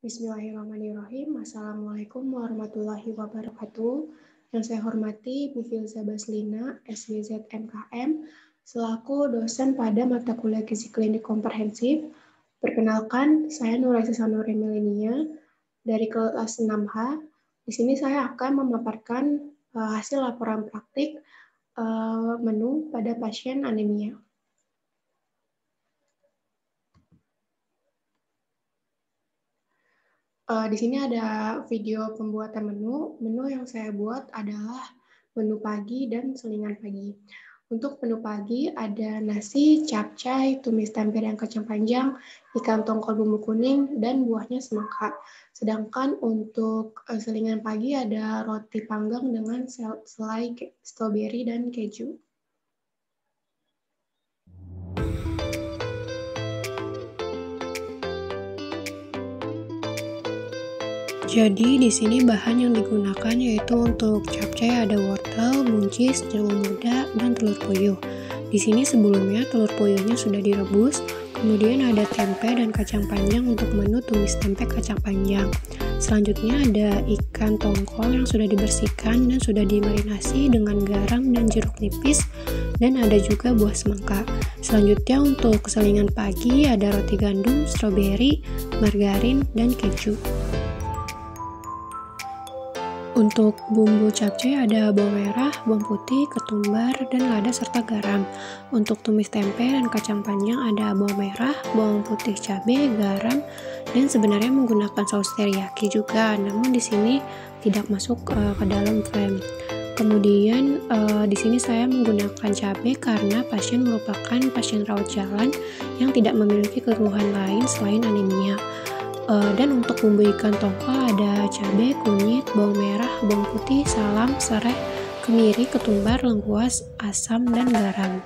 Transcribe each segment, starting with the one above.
Bismillahirrahmanirrahim. Assalamualaikum warahmatullahi wabarakatuh. Yang saya hormati Bu Filza Baslina, SGZ MKM, selaku dosen pada mata kuliah Gizi Klinik Komprehensif. Perkenalkan, saya Nuraisah Sanuri Milenia dari kelas 6H. Di sini saya akan memaparkan hasil laporan praktik menu pada pasien anemia. Di sini ada video pembuatan menu. Menu yang saya buat adalah menu pagi dan selingan pagi. Untuk menu pagi ada nasi, capcay, tumis tempe yang kacang panjang, ikan tongkol bumbu kuning, dan buahnya semangka. Sedangkan untuk selingan pagi ada roti panggang dengan selai stroberi dan keju. Jadi di sini bahan yang digunakan yaitu untuk capcay ada wortel, buncis, jagung muda, dan telur puyuh. Di sini sebelumnya telur puyuhnya sudah direbus, kemudian ada tempe dan kacang panjang untuk menu tumis tempe kacang panjang. Selanjutnya ada ikan tongkol yang sudah dibersihkan dan sudah dimarinasi dengan garam dan jeruk nipis, dan ada juga buah semangka. Selanjutnya untuk selingan pagi ada roti gandum, stroberi, margarin, dan keju. Untuk bumbu capcay ada bawang merah, bawang putih, ketumbar, dan lada serta garam. Untuk tumis tempe dan kacang panjang ada bawang merah, bawang putih, cabai, garam, dan sebenarnya menggunakan saus teriyaki juga. Namun di sini tidak masuk ke dalam frame. Kemudian di sini saya menggunakan cabai karena pasien merupakan pasien rawat jalan yang tidak memiliki keluhan lain selain anemia. Dan untuk bumbu ikan tongkol ada cabai, kunyit, bawang merah, bawang putih, salam, serai, kemiri, ketumbar, lengkuas, asam, dan garam.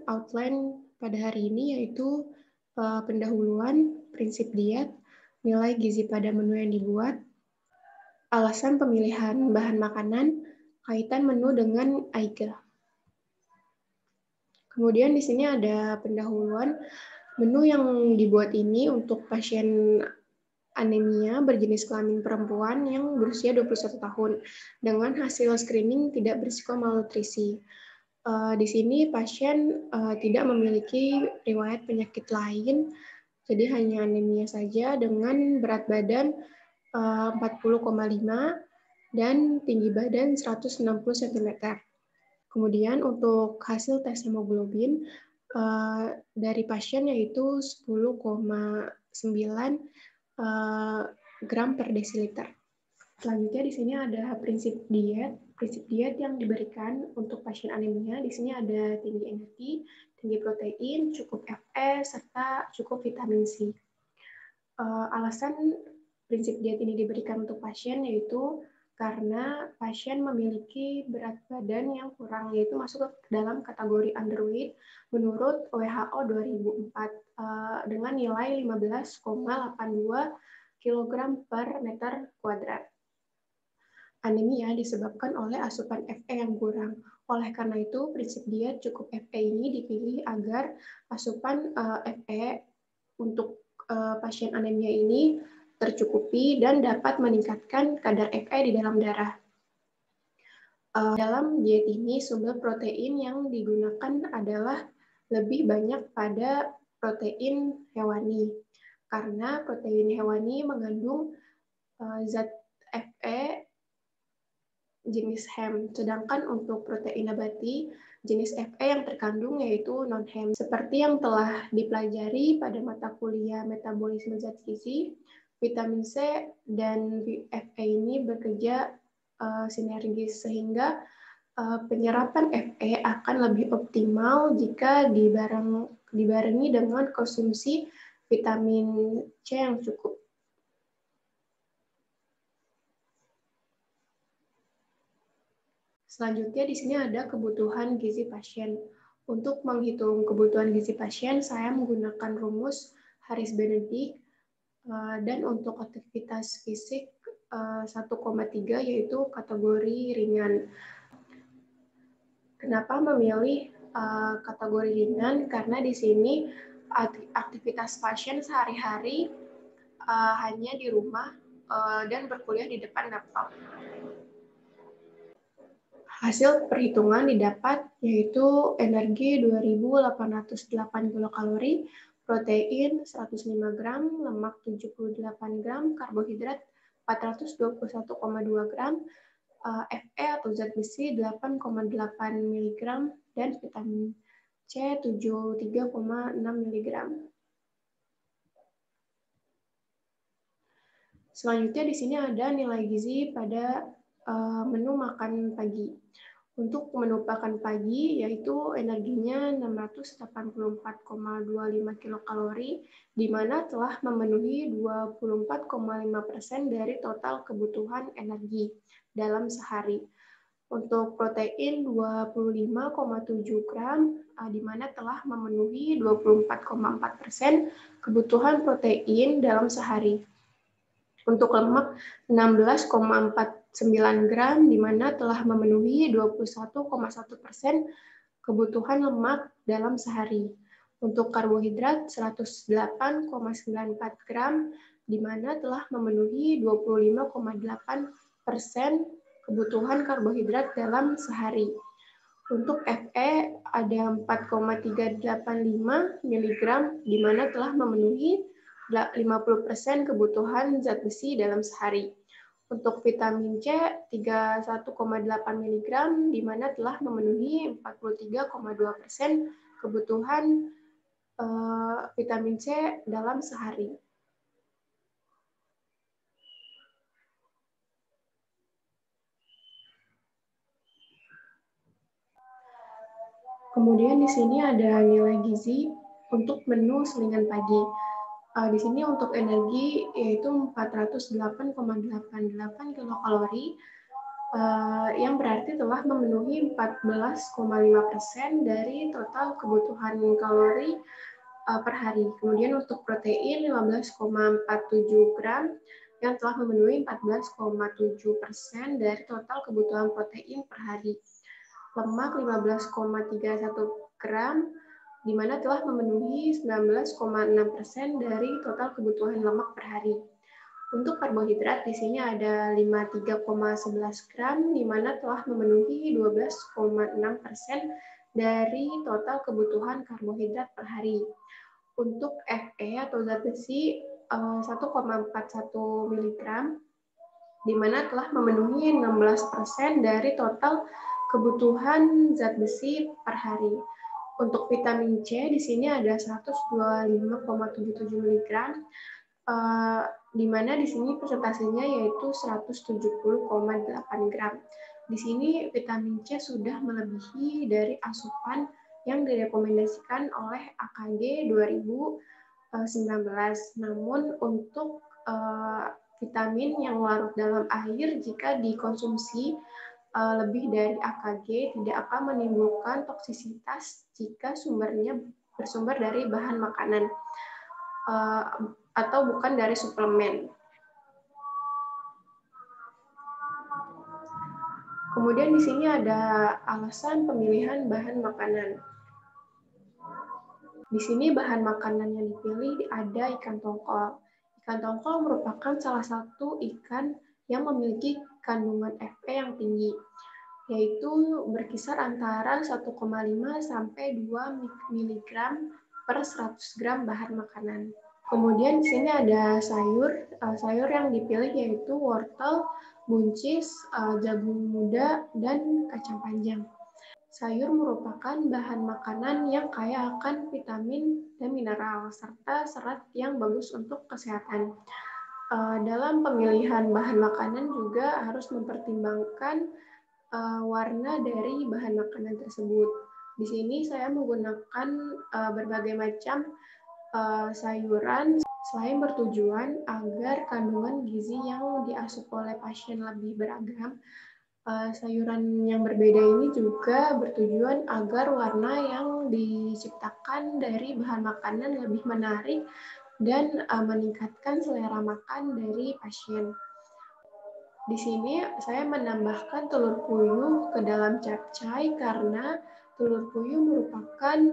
outline pada hari ini yaitu pendahuluan, prinsip diet, nilai gizi pada menu yang dibuat, alasan pemilihan bahan makanan, kaitan menu dengan AIGA. Kemudian di sini ada pendahuluan. Menu yang dibuat ini untuk pasien anemia berjenis kelamin perempuan yang berusia 21 tahun dengan hasil screening tidak berisiko malnutrisi. Di sini pasien tidak memiliki riwayat penyakit lain, jadi hanya anemia saja dengan berat badan 40,5 dan tinggi badan 160 cm. Kemudian untuk hasil tes hemoglobin dari pasien yaitu 10,9 gram per desiliter. Selanjutnya di sini ada prinsip diet. Prinsip diet yang diberikan untuk pasien anemia di sini ada tinggi energi, tinggi protein, cukup Fe, serta cukup vitamin C. Alasan prinsip diet ini diberikan untuk pasien yaitu karena pasien memiliki berat badan yang kurang, yaitu masuk ke dalam kategori underweight menurut WHO 2004 dengan nilai 15,82 kg per meter kuadrat. Anemia disebabkan oleh asupan Fe yang kurang. Oleh karena itu, prinsip diet cukup Fe ini dipilih agar asupan Fe untuk pasien anemia ini tercukupi dan dapat meningkatkan kadar Fe di dalam darah. Dalam diet ini, sumber protein yang digunakan adalah lebih banyak pada protein hewani, karena protein hewani mengandung zat Fe jenis HEM, sedangkan untuk protein nabati jenis Fe yang terkandung yaitu non-HEM. Seperti yang telah dipelajari pada mata kuliah metabolisme zat gizi, vitamin C dan Fe ini bekerja sinergis sehingga penyerapan Fe akan lebih optimal jika dibarengi dengan konsumsi vitamin C yang cukup. Selanjutnya di sini ada kebutuhan gizi pasien. Untuk menghitung kebutuhan gizi pasien, saya menggunakan rumus Harris-Benedict dan untuk aktivitas fisik 1,3 yaitu kategori ringan. Kenapa memilih kategori ringan? Karena di sini aktivitas pasien sehari-hari hanya di rumah dan berkuliah di depan laptop. Hasil perhitungan didapat yaitu energi 2.808 kilokalori, protein 105 gram, lemak 78 gram, karbohidrat 421,2 gram, Fe atau zat besi 8,8 mg, dan vitamin C 73,6 mg. Selanjutnya di sini ada nilai gizi pada menu makan pagi. Untuk menu makan pagi yaitu energinya 684,25 kilokalori, di mana telah memenuhi 24,5% dari total kebutuhan energi dalam sehari. Untuk protein 25,7 gram, di mana telah memenuhi 24,4% kebutuhan protein dalam sehari. Untuk lemak 16,49 gram, di mana telah memenuhi 21,1% kebutuhan lemak dalam sehari. Untuk karbohidrat 108,94 gram, di mana telah memenuhi 25,8% kebutuhan karbohidrat dalam sehari. Untuk Fe ada 4,385 mg, di mana telah memenuhi 50% kebutuhan zat besi dalam sehari. Untuk vitamin C 31,8 mg, di mana telah memenuhi 43,2% kebutuhan vitamin C dalam sehari. Kemudian di sini ada nilai gizi untuk menu selingan pagi. Di sini untuk energi yaitu 408,88 kilokalori, yang berarti telah memenuhi 14,5% dari total kebutuhan kalori per hari. Kemudian untuk protein 15,47 gram yang telah memenuhi 14,7% dari total kebutuhan protein per hari. Lemak 15,31 gram, di mana telah memenuhi 19,6% dari total kebutuhan lemak per hari. Untuk karbohidrat di sini ada 53,11 gram, di mana telah memenuhi 12,6% dari total kebutuhan karbohidrat per hari. Untuk Fe atau zat besi 1,41 mg, di mana telah memenuhi 16% dari total kebutuhan zat besi per hari. Untuk vitamin C di sini ada 125,77 mg, di mana di sini persentasenya yaitu 170,8 gram. Di sini vitamin C sudah melebihi dari asupan yang direkomendasikan oleh AKG 2019. Namun untuk vitamin yang larut dalam air jika dikonsumsi lebih dari AKG tidak akan menimbulkan toksisitas jika sumbernya bersumber dari bahan makanan atau bukan dari suplemen. Kemudian di sini ada alasan pemilihan bahan makanan. Di sini bahan makanan yang dipilih ada ikan tongkol. Ikan tongkol merupakan salah satu ikan yang memiliki kandungan Fe yang tinggi, yaitu berkisar antara 1,5 sampai 2 mg per 100 gram bahan makanan. Kemudian di sini ada sayur. Sayur yang dipilih yaitu wortel, buncis, jagung muda, dan kacang panjang. Sayur merupakan bahan makanan yang kaya akan vitamin dan mineral, serta serat yang bagus untuk kesehatan. Dalam pemilihan bahan makanan juga harus mempertimbangkan warna dari bahan makanan tersebut. Di sini saya menggunakan berbagai macam sayuran selain bertujuan agar kandungan gizi yang diasup oleh pasien lebih beragam. Sayuran yang berbeda ini juga bertujuan agar warna yang diciptakan dari bahan makanan lebih menarik dan meningkatkan selera makan dari pasien. Di sini saya menambahkan telur puyuh ke dalam capcay karena telur puyuh merupakan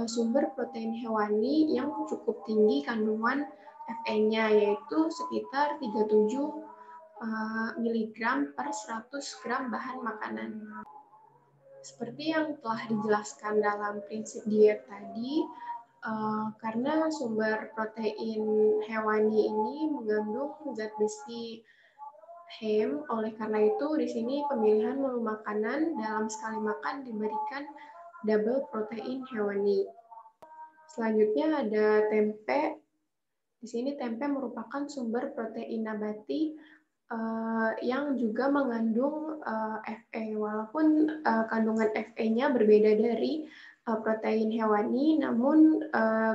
sumber protein hewani yang cukup tinggi kandungan Fe-nya, yaitu sekitar 37 mg per 100 gram bahan makanan. Seperti yang telah dijelaskan dalam prinsip diet tadi, karena sumber protein hewani ini mengandung zat besi heme, oleh karena itu di sini pemilihan menu makanan dalam sekali makan diberikan double protein hewani. Selanjutnya ada tempe. Di sini tempe merupakan sumber protein nabati yang juga mengandung Fe. Walaupun kandungan Fe-nya berbeda dari protein hewani, namun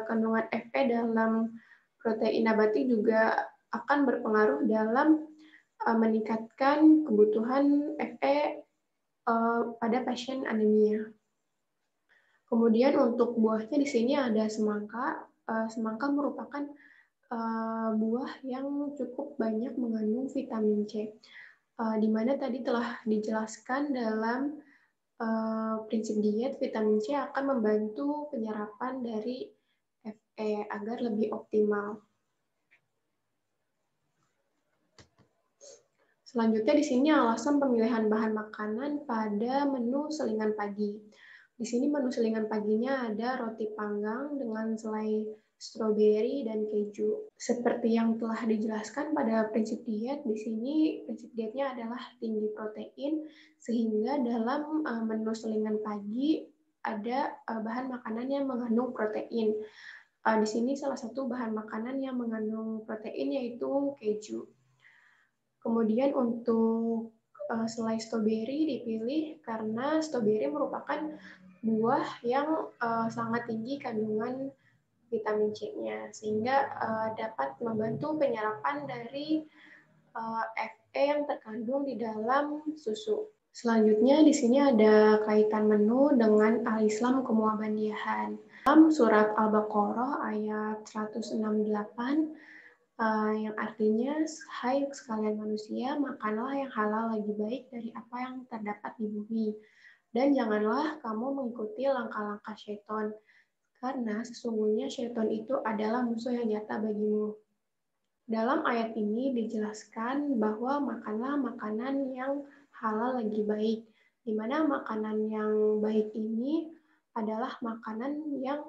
kandungan Fe dalam protein nabati juga akan berpengaruh dalam meningkatkan kebutuhan Fe pada pasien anemia. Kemudian untuk buahnya di sini ada semangka. Semangka merupakan buah yang cukup banyak mengandung vitamin C, di mana tadi telah dijelaskan dalam prinsip diet, vitamin C akan membantu penyerapan dari Fe agar lebih optimal. Selanjutnya di sini alasan pemilihan bahan makanan pada menu selingan pagi. Di sini menu selingan paginya ada roti panggang dengan selai stroberi dan keju. Seperti yang telah dijelaskan pada prinsip diet, di sini prinsip dietnya adalah tinggi protein, sehingga dalam menu selingan pagi ada bahan makanan yang mengandung protein. Di sini salah satu bahan makanan yang mengandung protein yaitu keju. Kemudian untuk selai stroberi dipilih karena stroberi merupakan buah yang sangat tinggi kandungan vitamin C-nya, sehingga dapat membantu penyerapan dari E yang terkandung di dalam susu. Selanjutnya di sini ada kaitan menu dengan al-Islam kemuabandiyahan. Dalam surat Al-Baqarah ayat 168 yang artinya, hai sekalian manusia, makanlah yang halal lagi baik dari apa yang terdapat di bumi. Dan janganlah kamu mengikuti langkah-langkah syaitan, karena sesungguhnya syaitan itu adalah musuh yang nyata bagimu. Dalam ayat ini dijelaskan bahwa makanlah makanan yang halal lagi baik, di mana makanan yang baik ini adalah makanan yang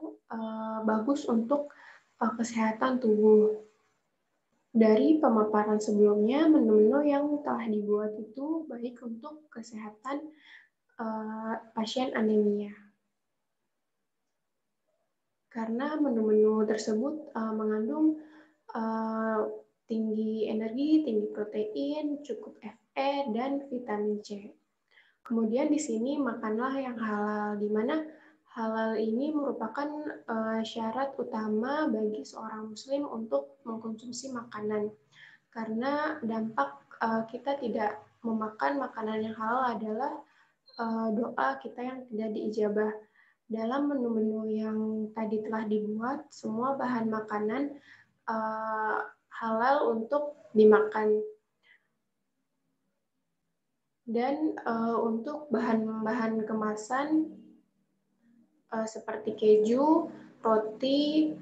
bagus untuk kesehatan tubuh. Dari pemaparan sebelumnya, menu-menu yang telah dibuat itu baik untuk kesehatan pasien anemia. Karena menu-menu tersebut mengandung tinggi energi, tinggi protein, cukup Fe, dan vitamin C. Kemudian di sini makanlah yang halal, di mana halal ini merupakan syarat utama bagi seorang muslim untuk mengkonsumsi makanan. Karena dampak kita tidak memakan makanan yang halal adalah doa kita yang tidak diijabah. Dalam menu-menu yang tadi telah dibuat, semua bahan makanan halal untuk dimakan. Dan untuk bahan-bahan kemasan seperti keju, roti,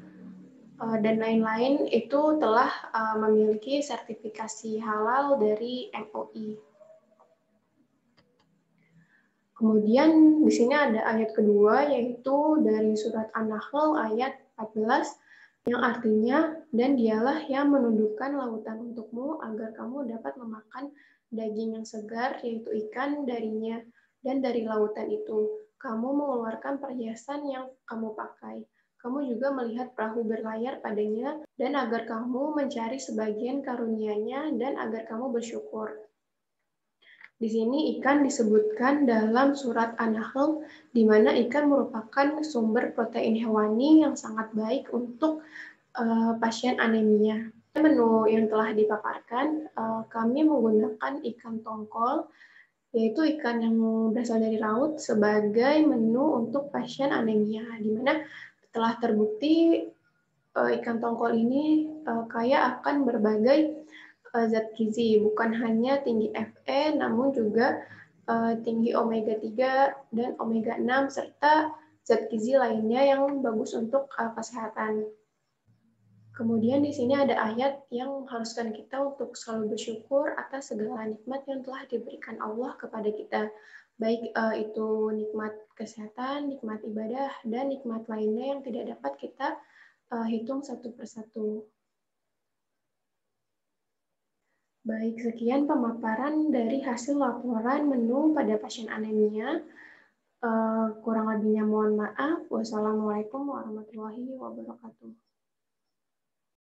dan lain-lain itu telah memiliki sertifikasi halal dari MUI. Kemudian di sini ada ayat kedua, yaitu dari surat An-Nahl ayat 14, yang artinya, dan dialah yang menundukkan lautan untukmu agar kamu dapat memakan daging yang segar, yaitu ikan darinya, dan dari lautan itu kamu mengeluarkan perhiasan yang kamu pakai. Kamu juga melihat perahu berlayar padanya, dan agar kamu mencari sebagian karunia-Nya, dan agar kamu bersyukur. Di sini ikan disebutkan dalam surat An-Nahl, di mana ikan merupakan sumber protein hewani yang sangat baik untuk pasien anemia. Menu yang telah dipaparkan, kami menggunakan ikan tongkol, yaitu ikan yang berasal dari laut, sebagai menu untuk pasien anemia, di mana telah terbukti ikan tongkol ini kaya akan berbagai zat gizi, bukan hanya tinggi Fe, namun juga tinggi omega 3 dan omega 6, serta zat gizi lainnya yang bagus untuk kesehatan. Kemudian di sini ada ayat yang mengharuskan kita untuk selalu bersyukur atas segala nikmat yang telah diberikan Allah kepada kita, baik itu nikmat kesehatan, nikmat ibadah, dan nikmat lainnya yang tidak dapat kita hitung satu persatu. Baik, sekian pemaparan dari hasil laporan menu pada pasien anemia. Kurang lebihnya mohon maaf. Wassalamualaikum warahmatullahi wabarakatuh.